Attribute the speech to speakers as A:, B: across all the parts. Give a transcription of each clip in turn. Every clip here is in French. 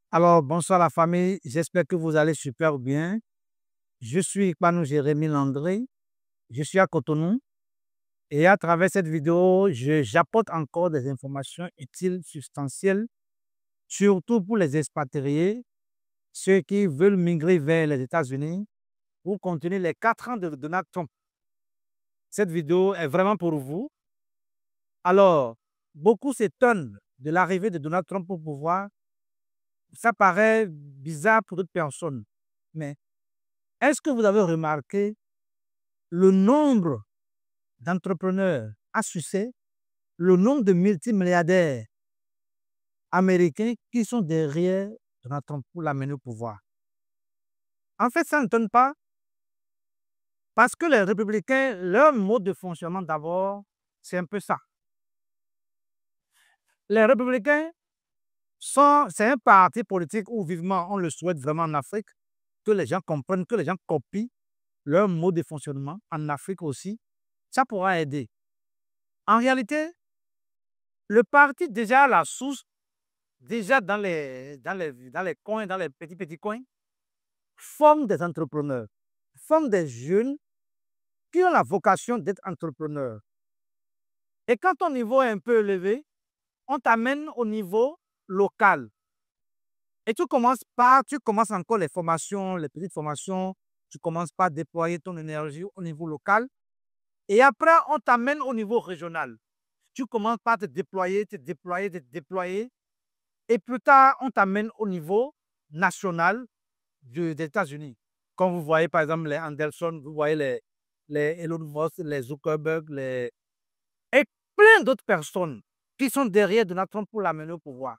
A: Alors, bonsoir la famille, j'espère que vous allez super bien. Je suis Panou Jérémy Landry, je suis à Cotonou et à travers cette vidéo, j'apporte encore des informations utiles, substantielles, surtout pour les expatriés, ceux qui veulent migrer vers les États-Unis pour continuer les 4 ans de Donald Trump. Cette vidéo est vraiment pour vous. Alors, beaucoup s'étonnent de l'arrivée de Donald Trump au pouvoir. Ça paraît bizarre pour d'autres personnes, mais est-ce que vous avez remarqué le nombre d'entrepreneurs à succès, le nombre de multimilliardaires américains qui sont derrière Donald Trump pour l'amener au pouvoir? En fait, ça ne donne pas parce que les républicains, leur mode de fonctionnement d'abord, c'est un peu ça. Les républicains c'est un parti politique où vivement on le souhaite vraiment en Afrique, que les gens comprennent, que les gens copient leur mode de fonctionnement en Afrique aussi. Ça pourra aider. En réalité, le parti déjà à la source, déjà dans les coins, dans les petits coins, forme des entrepreneurs, forme des jeunes qui ont la vocation d'être entrepreneurs. Et quand ton niveau est un peu élevé, on t'amène au niveau local. Et tu commences encore les formations, les petites formations, tu commences par déployer ton énergie au niveau local. Et après, on t'amène au niveau régional. Tu commences par te déployer, te déployer, te déployer. Et plus tard, on t'amène au niveau national des États-Unis. Comme vous voyez, par exemple, les Anderson, vous voyez les Elon Musk, les Zuckerberg, et plein d'autres personnes qui sont derrière Donald Trump pour l'amener au pouvoir.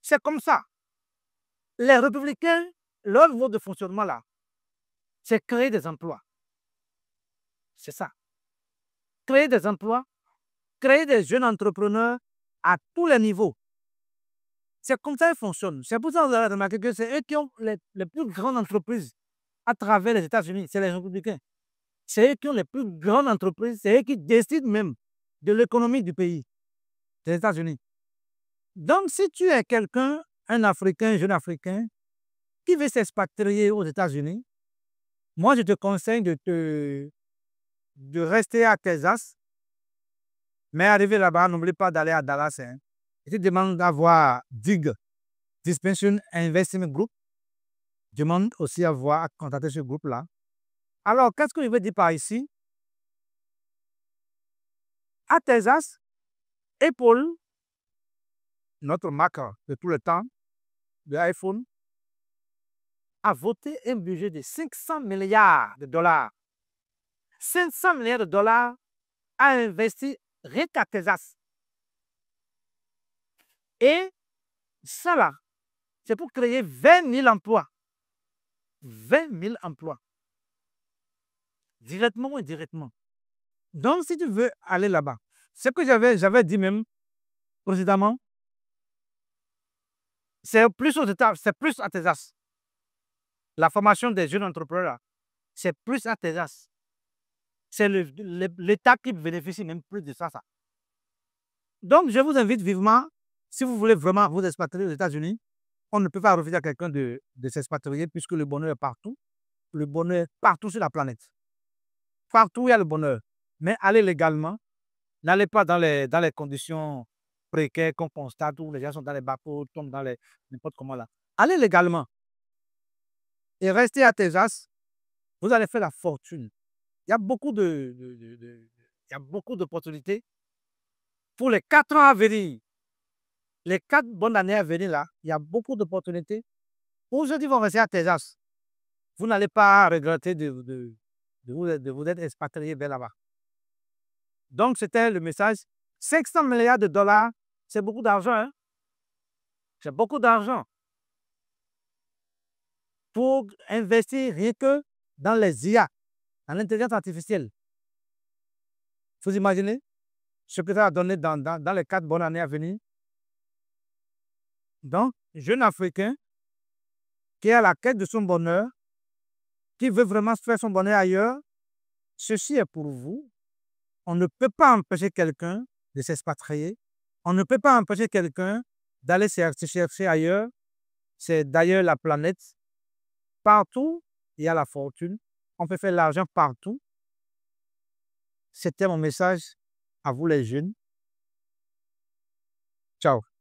A: C'est comme ça. Les républicains, leur mode de fonctionnement là, c'est créer des emplois. C'est ça. Créer des emplois, créer des jeunes entrepreneurs à tous les niveaux. C'est comme ça qu'ils fonctionnent. C'est pour ça que vous avez remarqué que c'est eux qui ont les plus grandes entreprises à travers les États-Unis. C'est les républicains. C'est eux qui ont les plus grandes entreprises. C'est eux qui décident même de l'économie du pays, des États-Unis. Donc, si tu es quelqu'un, un Africain, un jeune Africain, qui veut s'expatrier aux États-Unis, moi, je te conseille de rester à Texas, mais arriver là-bas, n'oublie pas d'aller à Dallas. Hein. Et tu demandes d'avoir DIG, Dispensation Investment Group. Demande aussi à contacter ce groupe-là. Alors, qu'est-ce que je veux dire par ici? À Texas, Apple, notre marque de tout le temps, de iPhone, a voté un budget de 500 milliards de dollars. 500 milliards de dollars a investi rien qu'à Texas. Et ça là, c'est pour créer 20 000 emplois. 20 000 emplois. Directement ou indirectement. Donc, si tu veux aller là-bas, ce que j'avais dit même précédemment, c'est plus à Texas. La formation des jeunes entrepreneurs, c'est plus à Texas. C'est l'État qui bénéficie même plus de ça. Donc, je vous invite vivement, si vous voulez vraiment vous expatrier aux États-Unis, on ne peut pas refuser à quelqu'un de s'expatrier puisque le bonheur est partout. Le bonheur est partout sur la planète. Partout, il y a le bonheur. Mais allez légalement. N'allez pas dans les conditions précaires qu'on constate où les gens sont dans les bateaux, tombent dans les n'importe comment là. Allez légalement. Et restez à Texas. Vous allez faire la fortune. Il y a beaucoup d'opportunités pour les 4 ans à venir. Les 4 bonnes années à venir là, il y a beaucoup d'opportunités. Pour ceux qui vont rester à Texas, vous n'allez pas regretter de vous être expatrié vers là-bas. Donc, c'était le message. 500 milliards de dollars, c'est beaucoup d'argent. Hein? C'est beaucoup d'argent pour investir rien que dans les IA, dans l'intelligence artificielle. Vous imaginez ce que ça va donner dans les 4 bonnes années à venir. Donc, jeune Africain qui est à la quête de son bonheur, qui veut vraiment faire son bonheur ailleurs, ceci est pour vous. On ne peut pas empêcher quelqu'un de s'expatrier. On ne peut pas empêcher quelqu'un d'aller se chercher ailleurs. C'est d'ailleurs la planète. Partout, il y a la fortune. On peut faire l'argent partout. C'était mon message à vous les jeunes. Ciao.